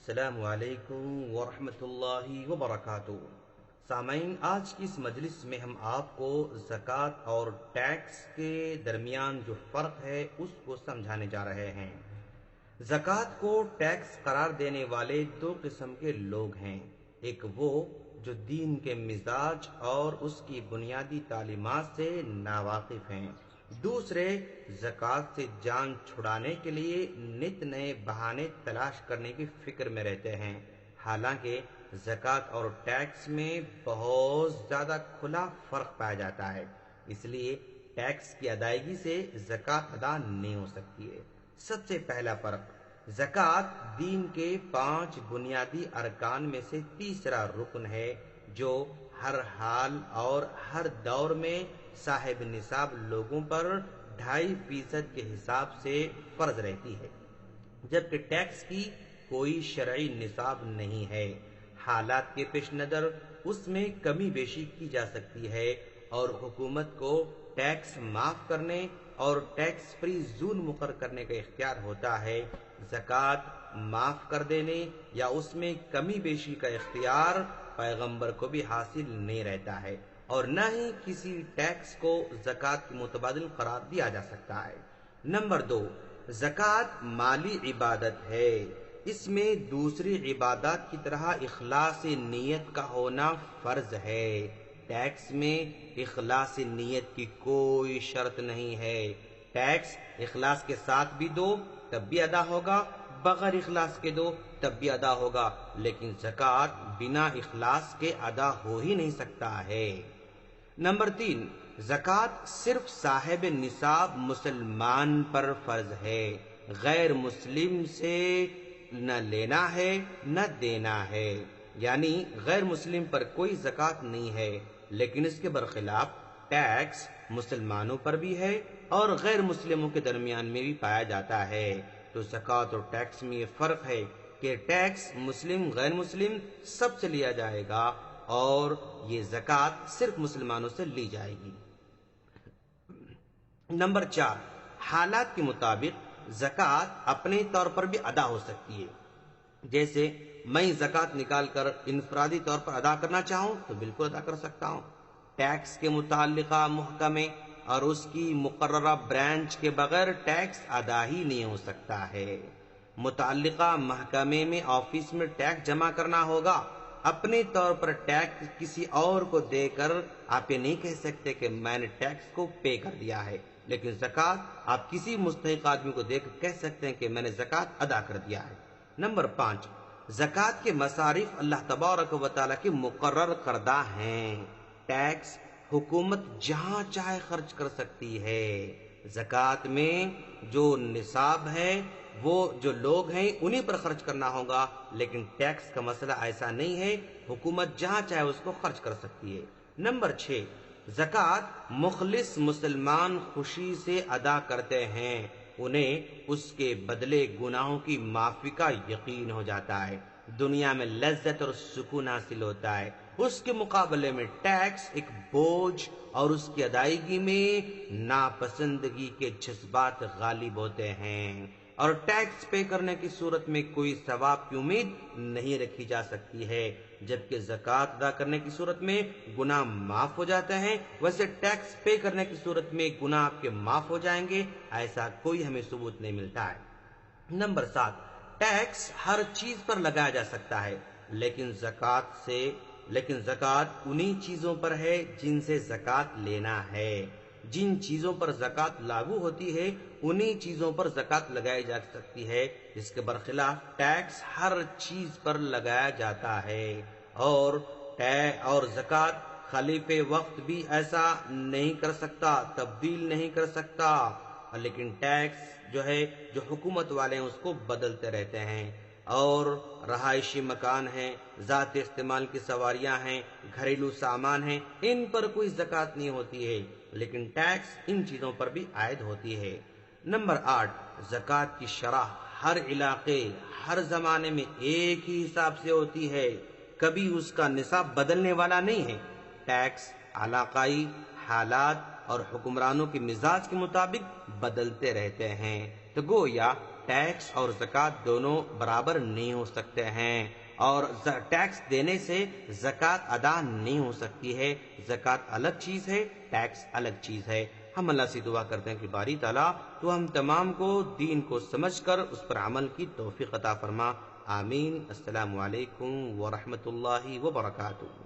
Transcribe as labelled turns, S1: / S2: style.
S1: السلام علیکم ورحمۃ اللہ وبرکاتہ۔ سامعین، آج کی اس مجلس میں ہم آپ کو زکوٰۃ اور ٹیکس کے درمیان جو فرق ہے اس کو سمجھانے جا رہے ہیں۔ زکوٰۃ کو ٹیکس قرار دینے والے دو قسم کے لوگ ہیں، ایک وہ جو دین کے مزاج اور اس کی بنیادی تعلیمات سے ناواقف ہیں، دوسرے زکوٰۃ سے جان چھڑانے کے لیے نت نئے بہانے تلاش کرنے کی فکر میں رہتے ہیں۔ حالانکہ زکوٰۃ اور ٹیکس میں بہت زیادہ کھلا فرق پایا جاتا ہے، اس لیے ٹیکس کی ادائیگی سے زکوٰۃ ادا نہیں ہو سکتی ہے۔ سب سے پہلا فرق، زکوٰۃ دین کے 5 بنیادی ارکان میں سے تیسرا رکن ہے جو ہر حال اور ہر دور میں صاحب نصاب لوگوں پر 2.5% کے حساب سے فرض رہتی ہے، جبکہ ٹیکس کی کوئی شرعی نصاب نہیں ہے۔ حالات کے پیش نظر اس میں کمی بیشی کی جا سکتی ہے اور حکومت کو ٹیکس معاف کرنے اور ٹیکس فری زون مقرر کرنے کا اختیار ہوتا ہے۔ زکوٰۃ معاف کر دینے یا اس میں کمی بیشی کا اختیار پیغمبر کو بھی حاصل نہیں رہتا ہے، اور نہ ہی کسی ٹیکس کو زکوٰۃ کے متبادل قرار دیا جا سکتا ہے۔ نمبر 2، زکوٰۃ مالی عبادت ہے، اس میں دوسری عبادات کی طرح اخلاص نیت کا ہونا فرض ہے۔ ٹیکس میں اخلاص نیت کی کوئی شرط نہیں ہے، ٹیکس اخلاص کے ساتھ بھی دو تب بھی ادا ہوگا، بغیر اخلاص کے دو تب بھی ادا ہوگا، لیکن زکوٰۃ بنا اخلاص کے ادا ہو ہی نہیں سکتا ہے۔ نمبر 3، زکوٰۃ صرف صاحب نصاب مسلمان پر فرض ہے، غیر مسلم سے نہ لینا ہے نہ دینا ہے، یعنی غیر مسلم پر کوئی زکوٰۃ نہیں ہے، لیکن اس کے برخلاف ٹیکس مسلمانوں پر بھی ہے اور غیر مسلموں کے درمیان میں بھی پایا جاتا ہے۔ تو زکوٰۃ اور ٹیکس میں یہ فرق ہے کہ ٹیکس مسلم غیر مسلم سب سے لیا جائے گا اور یہ زکوٰۃ صرف مسلمانوں سے لی جائے گی۔ نمبر 4، حالات کے مطابق زکوٰۃ اپنے طور پر بھی ادا ہو سکتی ہے۔ جیسے میں زکوٰۃ نکال کر انفرادی طور پر ادا کرنا چاہوں تو بالکل ادا کر سکتا ہوں۔ ٹیکس کے متعلقہ محکمے اور اس کی مقررہ برانچ کے بغیر ٹیکس ادا ہی نہیں ہو سکتا ہے۔ متعلقہ محکمے میں آفس میں ٹیکس جمع کرنا ہوگا، اپنے طور پر ٹیکس کسی اور کو دے کر آپ یہ نہیں کہہ سکتے کہ میں نے ٹیکس کو پے کر دیا ہے، لیکن زکوٰۃ آپ کسی مستحق آدمی کو دے کر کہہ سکتے ہیں کہ میں نے زکوٰۃ ادا کر دیا ہے۔ نمبر 5، زکوٰۃ کے مصارف اللہ تبارک و تعالیٰ کے مقرر کردہ ہیں، ٹیکس حکومت جہاں چاہے خرچ کر سکتی ہے۔ زکوٰۃ میں جو نصاب ہے وہ جو لوگ ہیں انہی پر خرچ کرنا ہوگا، لیکن ٹیکس کا مسئلہ ایسا نہیں ہے، حکومت جہاں چاہے اس کو خرچ کر سکتی ہے۔ نمبر 6، زکوٰۃ مخلص مسلمان خوشی سے ادا کرتے ہیں، انہیں اس کے بدلے گناہوں کی معافی کا یقین ہو جاتا ہے، دنیا میں لذت اور سکون حاصل ہوتا ہے۔ اس کے مقابلے میں ٹیکس ایک بوجھ اور اس کی ادائیگی میں ناپسندگی کے جذبات غالب ہوتے ہیں، اور ٹیکس پے کرنے کی صورت میں کوئی ثواب کی امید نہیں رکھی جا سکتی ہے، جبکہ زکوٰۃ ادا کرنے کی صورت میں گناہ معاف ہو جاتے ہیں، ویسے ٹیکس پے کرنے کی صورت میں گناہ آپ کے معاف ہو جائیں گے، ایسا کوئی ہمیں ثبوت نہیں ملتا ہے۔ نمبر 7، ٹیکس ہر چیز پر لگایا جا سکتا ہے، لیکن زکوٰۃ انہی چیزوں پر ہے جن سے زکوٰۃ لینا ہے۔ جن چیزوں پر زکوٰۃ لاگو ہوتی ہے انہی چیزوں پر زکوٰۃ لگائی جا سکتی ہے، اس کے برخلاف ٹیکس ہر چیز پر لگایا جاتا ہے، اور زکوٰۃ خلیفہ وقت بھی ایسا نہیں کر سکتا، تبدیل نہیں کر سکتا، لیکن ٹیکس جو حکومت والے ہیں اس کو بدلتے رہتے ہیں۔ اور رہائشی مکان ہیں، ذات استعمال کی سواریاں ہیں، گھریلو سامان ہیں، ان پر کوئی زکوٰۃ نہیں ہوتی ہے، لیکن ٹیکس ان چیزوں پر بھی عائد ہوتی ہے۔ نمبر 8، زکوٰۃ کی شرح ہر علاقے ہر زمانے میں ایک ہی حساب سے ہوتی ہے، کبھی اس کا نصاب بدلنے والا نہیں ہے۔ ٹیکس علاقائی حالات اور حکمرانوں کے مزاج کے مطابق بدلتے رہتے ہیں، تو گویا ٹیکس اور زکوٰۃ دونوں برابر نہیں ہو سکتے ہیں، اور ٹیکس دینے سے زکوٰۃ ادا نہیں ہو سکتی ہے۔ زکوٰۃ الگ چیز ہے، ٹیکس الگ چیز ہے۔ ہم اللہ سے دعا کرتے ہیں کہ باری تعالیٰ تو ہم تمام کو دین کو سمجھ کر اس پر عمل کی توفیق عطا فرما۔ آمین۔ السلام علیکم ورحمۃ اللہ وبرکاتہ۔